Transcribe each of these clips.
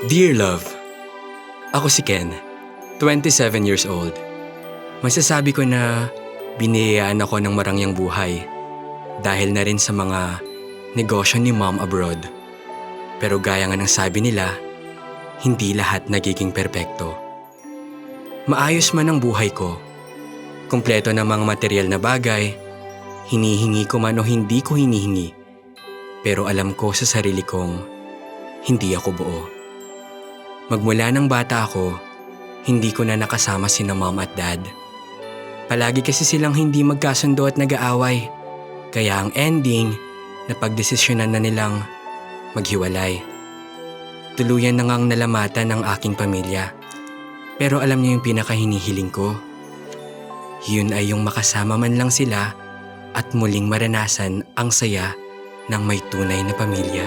Dear Love, ako si Ken, 27 years old. Masasabi ko na biniyayaan ako ng marangyang buhay dahil na rin sa mga negosyo ni Mom abroad. Pero gaya nga ng sabi nila, hindi lahat nagiging perpekto. Maayos man ang buhay ko, kumpleto ng mga material na bagay, hinihingi ko man o hindi ko hinihingi, pero alam ko sa sarili kong hindi ako buo. Magmula ng bata ako, hindi ko na nakasama sina Mom at Dad. Palagi kasi silang hindi magkasundo at nag-aaway, kaya ang ending, napagdesisyonan na nilang maghiwalay. Tuluyan na ngang nalamatan ng aking pamilya. Pero alam niyo yung pinakahinihiling ko? Yun ay yung makasama man lang sila at muling maranasan ang saya ng may tunay na pamilya.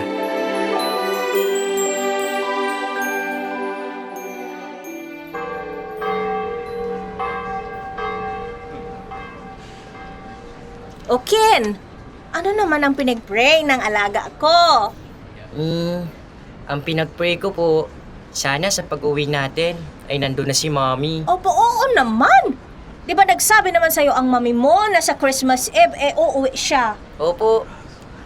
O Ken, ano naman ang pinag-pray ng alaga ko? Ang pinag-pray ko po, sana sa pag-uwi natin ay nandun na si Mommy. Opo, oo naman. Di ba nagsabi naman sa'yo ang mami mo na sa Christmas Eve uuwi siya? Opo,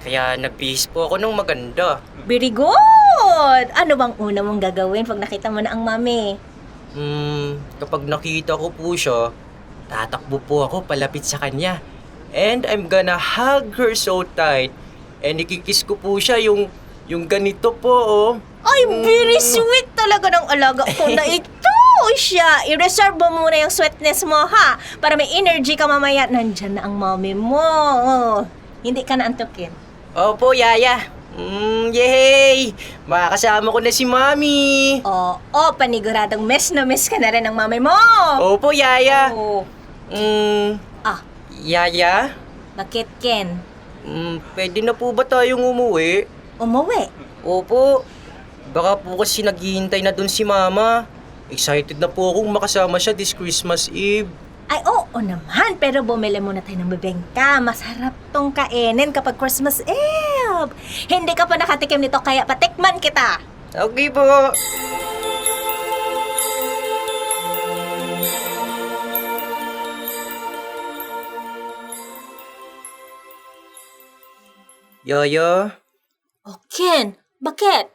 kaya nag-bihis po ako ng maganda. Very good! Ano bang una mong gagawin pag nakita mo na ang mami? Kapag nakita ko po siya, tatakbo po ako palapit sa kanya. And I'm gonna hug her so tight. And ikikiss ko po siya yung ganito po, oh. Ay, very sweet talaga ng alaga ko na ito siya. I-reserve mo muna yung sweetness mo, ha? Para may energy ka mamaya. Nandyan na ang mami mo. Hindi ka na antukin. Opo, Yaya. Yay! Makakasama ko na si Mommy. Oo, paniguradong miss na miss ka na rin ng mami mo. Opo, Yaya. Oo. Yaya? Bakit, Ken? Pwede na po ba tayong umuwi? Umuwi? Opo. Baka po kasi naghihintay na dun si Mama. Excited na po akong makasama siya this Christmas Eve. Ay, oo naman. Pero bumili muna tayo ng bibengka. Masarap tong kainin kapag Christmas Eve. Hindi ka pa nakatikim nito kaya patikman kita. Okay po. Yaya, Oh, Ken, bakit?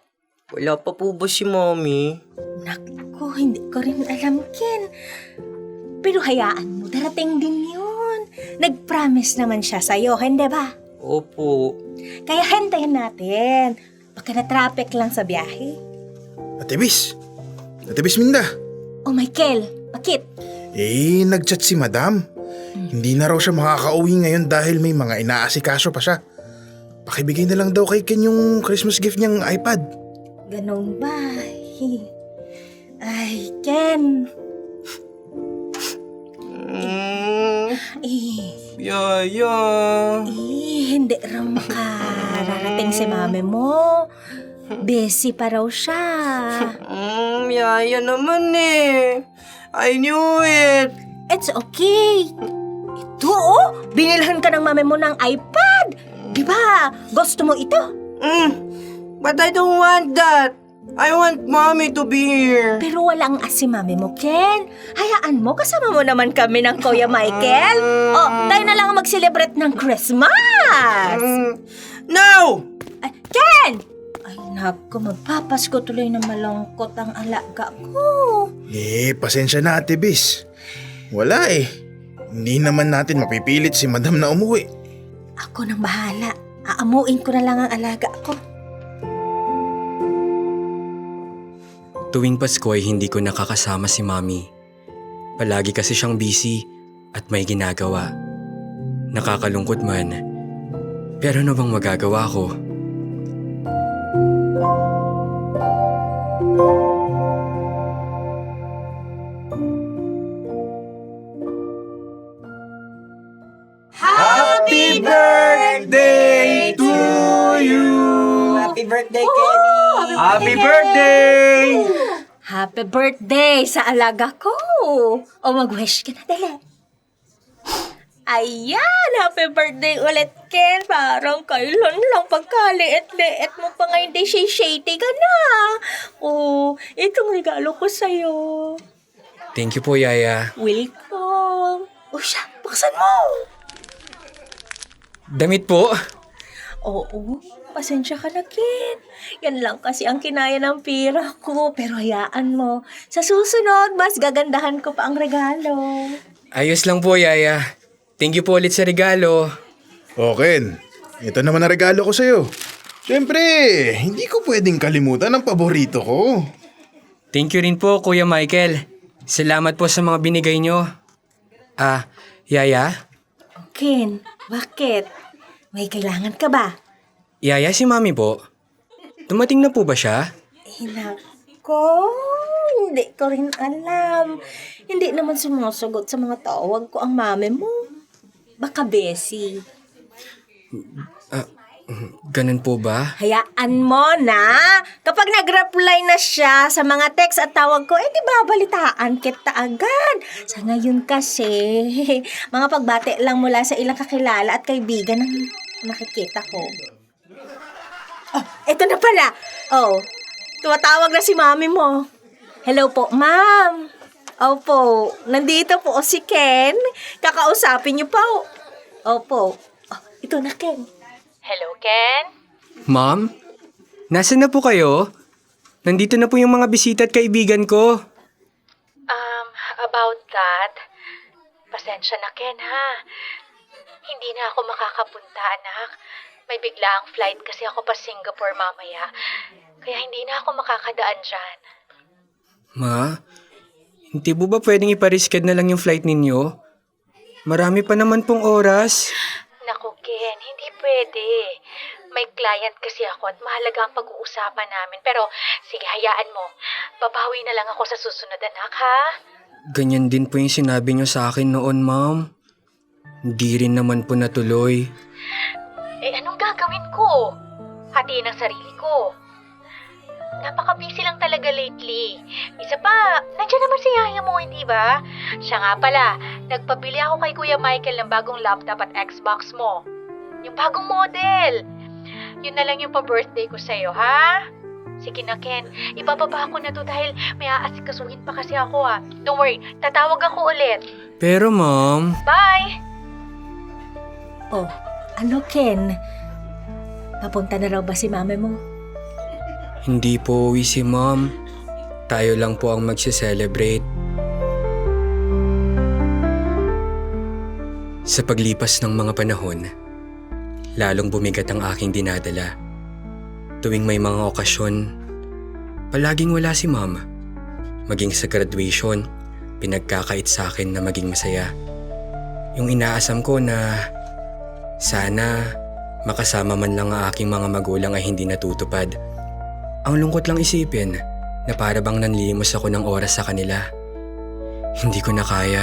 wala pa po ba si Mommy? Naku, hindi ko rin alam, Ken. Pero hayaan mo, darating din yun. Nag-promise naman siya sa'yo, hindi ba? Opo. Kaya hintayin natin. Baka na-traffic lang sa biyahe. Ate Bis Minda. Oh, Michael, bakit? Nag-chat si Madam. Hindi na raw siya makakauwi ngayon dahil may mga inaasikaso pa siya. Pakibigay na lang daw kay Ken yung Christmas gift niyang iPad. Ganun ba? Ay, Ken. Yaya. Hindi raw makararating si mami mo. Busy pa raw siya. Yaya naman eh. I knew it. It's okay. Ito, binilhan ka ng mami mo ng iPad. Diba? Gusto mo ito? But I don't want that. I want Mommy to be here. Pero walang si mami mo, Ken. Hayaan mo, kasama mo naman kami ng Kuya Michael. Tayo na lang ang mag-celebrate ng Christmas. No! Ay, Ken! Ay, naku, magpapasko tuloy na malungkot ang alaga ko. Pasensya na Ate Bis. Wala Hindi naman natin mapipilit si Madam na umuwi. Ako nang bahala. Aamuin ko na lang ang alaga ko. Tuwing Pasko ay hindi ko nakakasama si Mommy. Palagi kasi siyang busy at may ginagawa. Nakakalungkot man. Pero ano bang magagawa ko? Happy birthday to you! Happy birthday, Kenny! Happy birthday! Happy birthday sa alaga ko! O mag-wish ka na, dali. Ayan! Happy birthday ulit, Ken! Parang kailan lang pagkaliit-liit mo pa ngayon di shady ka na. Oh, itong regalo ko sa'yo. Thank you po, Yaya. Welcome. O siya, buksan mo. Damit po. Oo, pasensya ka na, Ken. Yan lang kasi ang kinaya ng pira ko. Pero hayaan mo, sa susunod, mas gagandahan ko pa ang regalo. Ayos lang po, Yaya. Thank you po ulit sa regalo. O Ken, ito naman ang regalo ko sa'yo. Siyempre, hindi ko pwedeng kalimutan ang paborito ko. Thank you rin po, Kuya Michael. Salamat po sa mga binigay nyo. Yaya? Ken, bakit? May kailangan ka ba? Yaya, si Mami po. Dumating na po ba siya? Nako, hindi ko rin alam. Hindi naman sumusagot sa mga tawag ko ang mami mo. Baka busy. Ganun po ba? Hayaan mo na. Kapag nag-reply na siya sa mga text at tawag ko, di babalitaan kita agad. Sa ngayon kasi, mga pagbati lang mula sa ilang kakilala at kaibigan ang nakikita ko. Oh, eto na pala. Oh, tumatawag na si mami mo. Hello po, ma'am. Opo, nandito po si Ken. Kakausapin niyo po. Opo. Oh, ito na, Ken. Hello, Ken? Ma'am? Nasaan na po kayo? Nandito na po yung mga bisita at kaibigan ko. About that, pasensya na, Ken, ha? Hindi na ako makakapunta, anak. May biglaang flight kasi ako pa Singapore mamaya. Kaya hindi na ako makakadaan dyan. Ma? Hindi po ba pwedeng iparisked na lang yung flight ninyo? Marami pa naman pong oras. Naku, Ken, hindi pwede. May client kasi ako at mahalaga ang pag-uusapan namin. Pero, sige, hayaan mo. Babawi na lang ako sa susunod, anak, ha? Ganyan din po yung sinabi nyo sa akin noon, ma'am. Hindi rin naman po natuloy. Anong gagawin ko? Hatiin ang sarili ko. Napaka-busy lang talaga lately. Isa pa, nandiyan naman si Yaya mo, hindi ba? Siya nga pala, nagpabili ako kay Kuya Michael ng bagong laptop at Xbox mo. Yung bagong model. Yun na lang yung pa-birthday ko sa'yo, ha? Sige na, Ken. Ibababa ko na to dahil may aasikasuhin pa kasi ako, ah. Don't worry, tatawag ako ulit. Pero, ma'am... Bye! Oh, ano, Ken? Papunta na raw ba si mami mo? Hindi po uwi si ma'am. Tayo lang po ang magse-celebrate. Sa paglipas ng mga panahon, lalong bumigat ang aking dinadala. Tuwing may mga okasyon, palaging wala si ma'am. Maging sa graduation, pinagkakait sa akin na maging masaya. Yung inaasam ko na sana makasama man lang ang aking mga magulang ay hindi natutupad. Ang lungkot lang isipin na para bang nanlilimos ako ng oras sa kanila. Hindi ko na kaya.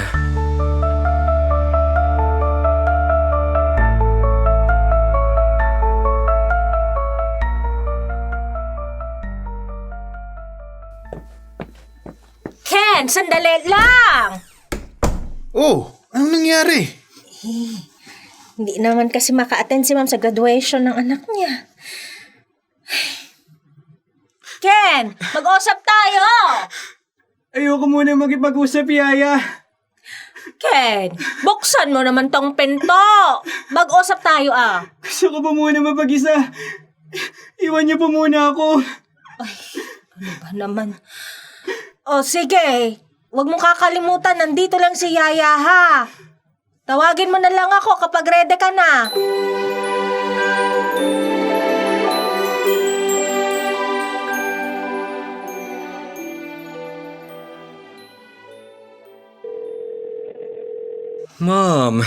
Ken, sandali lang! Oh, anong nangyari? Hindi naman kasi maka-attend si ma'am sa graduation ng anak niya. Ken, mag-usap tayo! Ayoko muna makipag-usap, Yaya. Ken, buksan mo naman tong pinto! Mag-usap tayo, ah! Gusto ko po muna mapag-isa. Iwan niyo po muna ako. Ano ba naman? O sige, huwag mong kakalimutan, nandito lang si Yaya, ha? Tawagin mo na lang ako kapag ready ka na. Ma'am,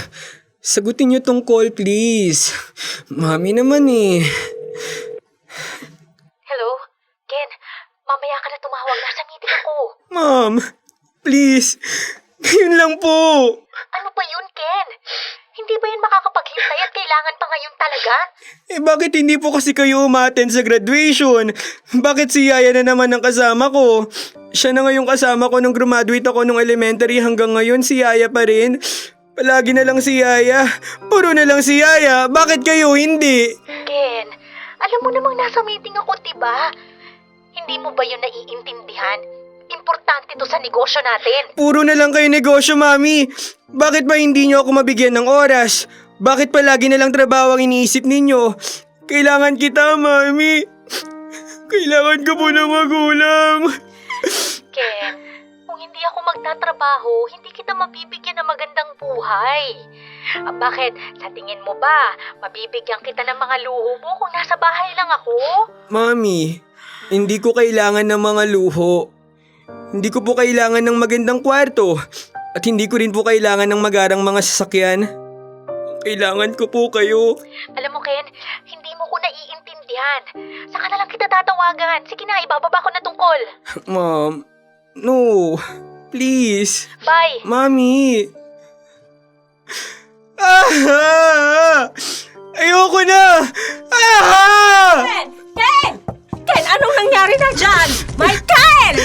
sagutin niyo tong call, please. Mami naman eh. Hello? Ken, mamaya ka na tumawag. Nasa meeting ako. Ma'am, please. Ngayon lang po. Ano ba yun, Ken? Hindi ba yun makakapaghintay at kailangan pa ngayon talaga? Bakit hindi po kasi kayo umattend sa graduation? Bakit si Yaya na naman ang kasama ko? Siya na ngayong kasama ko nung graduate ako nung elementary hanggang ngayon, si Yaya pa rin. Palagi na lang si Yaya. Puro na lang si Yaya. Bakit kayo hindi? Ken, alam mo namang nasa meeting ako, diba? Hindi mo ba yun naiintindihan? Importante to sa negosyo natin. Puro na lang kayo negosyo, Mami. Bakit ba hindi niyo ako mabigyan ng oras? Bakit palagi na lang trabaho ang iniisip ninyo? Kailangan kita, Mami. Kailangan ko po ng magulang. Ken, kung hindi ako magtatrabaho, hindi kita mabibigyan ng magandang buhay. Bakit? Sa tingin mo ba, mabibigyan kita ng mga luho mo kung nasa bahay lang ako? Mami, hindi ko kailangan ng mga luho. Hindi ko po kailangan ng magandang kwarto. At hindi ko rin po kailangan ng magarang mga sasakyan. Kailangan ko po kayo. Alam mo, Ken, hindi mo ko naiintindihan. Saka na lang kita tatawagan. Sige na, ibababa ko na tungkol. Mom, no. Please. Bye. Mami. Ayoko na! Ken! Ken! Ken, anong nangyari na dyan? Michael!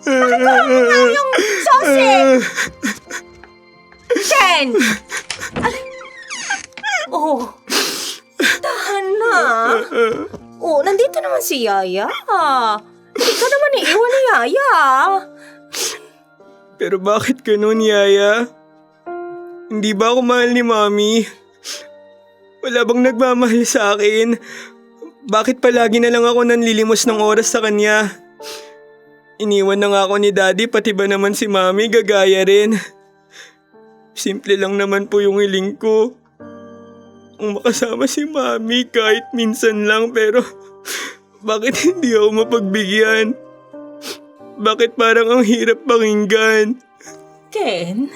Bakit yung sauce? Ken! Oh, tahan na. Oh, nandito naman si Yaya. Hindi ka naman iiwan ni Yaya. Pero bakit ganun, Yaya? Hindi ba ako mahal ni Mami? Wala bang nagmamahal sa akin? Bakit palagi na lang ako nanlilimos ng oras sa kanya? Iniwan na nga ako ni Daddy, pati ba naman si Mami gagaya rin? Simple lang naman po yung hiling ko. Ang makasama si Mami kahit minsan lang, pero bakit hindi ako mapagbigyan? Bakit parang ang hirap pakinggan? Ken,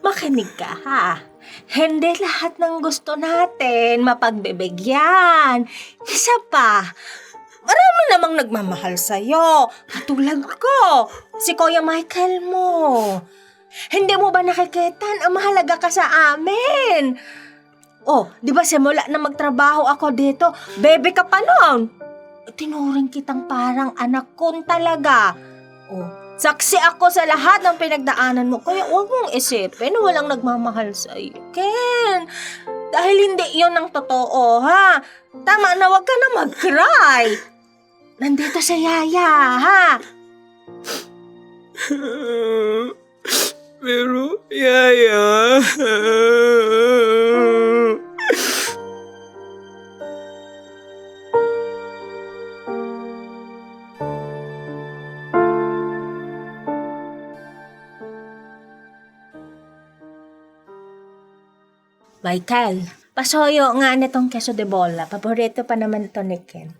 makinig ka ha. Hindi lahat ng gusto natin mapagbibigyan. Isa pa, marami namang nagmamahal sa'yo. Katulad ko, si Kuya Michael mo. Hindi mo ba nakikita ang mahalaga ka sa amin? Oh, di ba simula na magtrabaho ako dito, bebe ka pa noon. Tinuring kitang parang anak ko talaga. Oh, saksi ako sa lahat ng pinagdaanan mo, kaya huwag mong isipin na walang nagmamahal sa iyo, Ken. Dahil hindi yun ang totoo, ha? Tama na, huwag ka na mag-cry. Nandito si Yaya, ha? Pero, Yaya... Michael, pasoyo nga nitong queso de bola. Paborito pa naman ito ni Ken.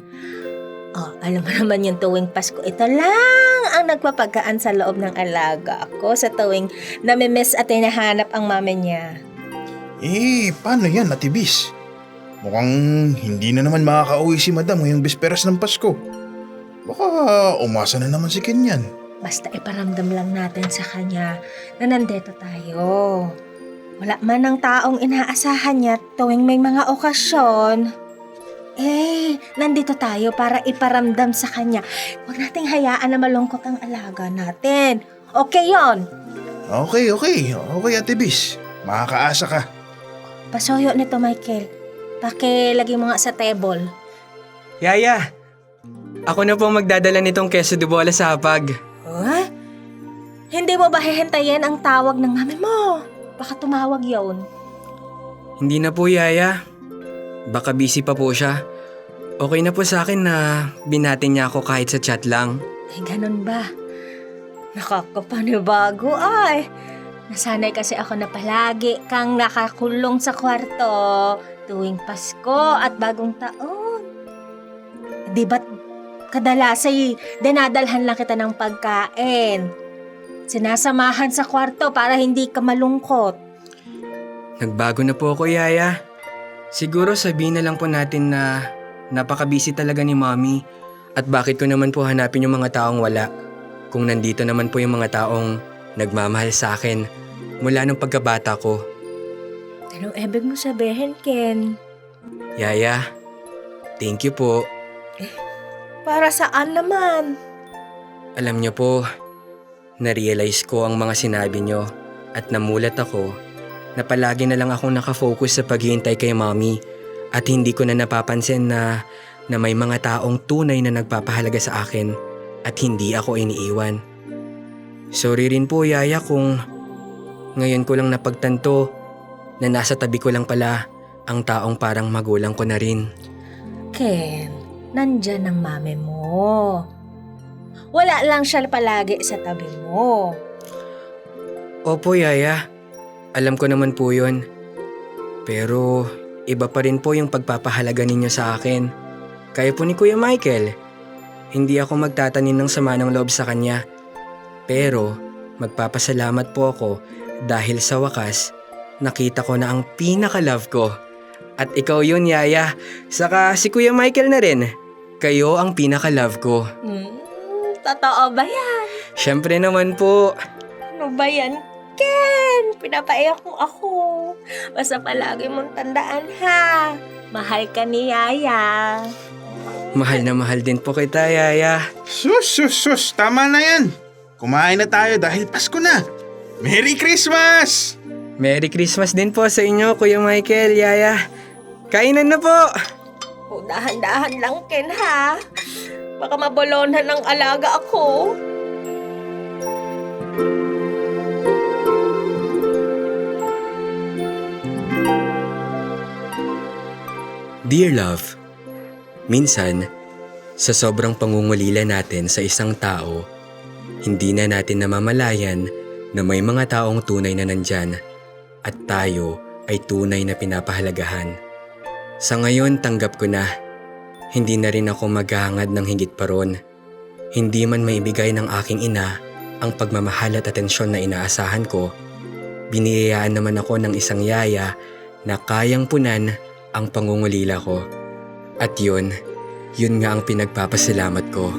Oh, alam mo naman yung tuwing Pasko, ito lang ang nagpapagaan sa loob ng alaga ako sa tuwing namimiss at hinahanap ang mama niya. Paano yan, Ate Bis? Mukhang hindi na naman makakauwi si Madam ngayong bisperas ng Pasko. Baka umasa na naman si Ken yan. Basta iparamdam lang natin sa kanya na nandito tayo. Wala man ang taong inaasahan niya tuwing may mga okasyon. Nandito tayo para iparamdam sa kanya. Huwag nating hayaan na malungkot ang alaga natin. Okay yon? Okay, Ate Bis. Makakaasa ka. Pasoyo nito, Michael. Pakilagay mo nga sa table. Yaya, ako na po magdadala nitong queso de bola sa hapag. Huh? Hindi mo ba hihintayin ang tawag ng mami mo? Baka tumawag yun. Hindi na po, Yaya. Baka busy pa po siya. Okay na po sa akin na binati niya ako kahit sa chat lang. Ay, ganun ba? Nakakapanibago ay. Nasanay kasi ako na palagi kang nakakulong sa kwarto tuwing Pasko at bagong taon. Di ba't kadalas ay dinadalhan lang kita ng pagkain? Sinasamahan sa kwarto para hindi ka malungkot. Nagbago na po ako, Yaya. Siguro sabihin na lang po natin na napaka-busy talaga ni Mommy at bakit ko naman po hanapin yung mga taong wala kung nandito naman po yung mga taong nagmamahal sa akin mula nung pagkabata ko. Anong ibig mo sabihin, Ken? Yaya, thank you po. Para saan naman? Alam niyo po, na-realize ko ang mga sinabi niyo at namulat ako na palagi na lang akong nakafocus sa paghihintay kay mommy at hindi ko na napapansin na may mga taong tunay na nagpapahalaga sa akin at hindi ako iniiwan. Sorry rin po yaya kung ngayon ko lang napagtanto na nasa tabi ko lang pala ang taong parang magulang ko na rin. Ken, nandyan ang mami mo. Wala lang siya palagi sa tabi mo. Opo yaya, alam ko naman po yun. Pero iba pa rin po yung pagpapahalaga ninyo sa akin. Kaya po ni Kuya Michael, hindi ako magtatanim ng sama ng loob sa kanya. Pero magpapasalamat po ako dahil sa wakas, nakita ko na ang pinaka-love ko. At ikaw yun, Yaya. Saka si Kuya Michael na rin. Kayo ang pinaka-love ko. Totoo ba yan? Siyempre naman po. Ano ba yan, Ken? Pinapaiyak mo ako. Basta palagi mong tandaan ha. Mahal ka ni Yaya. Mahal na mahal din po kita, Yaya. Sus, tama na yan. Kumain na tayo dahil Pasko na. Merry Christmas! Merry Christmas din po sa inyo, Kuya Michael, Yaya. Kainan na po. O, dahan-dahan lang, Ken ha. Baka mabolonan ng alaga ako. Dear love, minsan, sa sobrang pangungulila natin sa isang tao, hindi na natin namamalayan na may mga taong tunay na nandyan at tayo ay tunay na pinapahalagahan. Sa ngayon, tanggap ko na. Hindi na rin ako maghahangad ng higit pa ron. Hindi man maibigay ng aking ina ang pagmamahal at atensyon na inaasahan ko, biniyayaan naman ako ng isang yaya na kayang punan ang pangungulila ko. At yun nga ang pinagpapasalamat ko.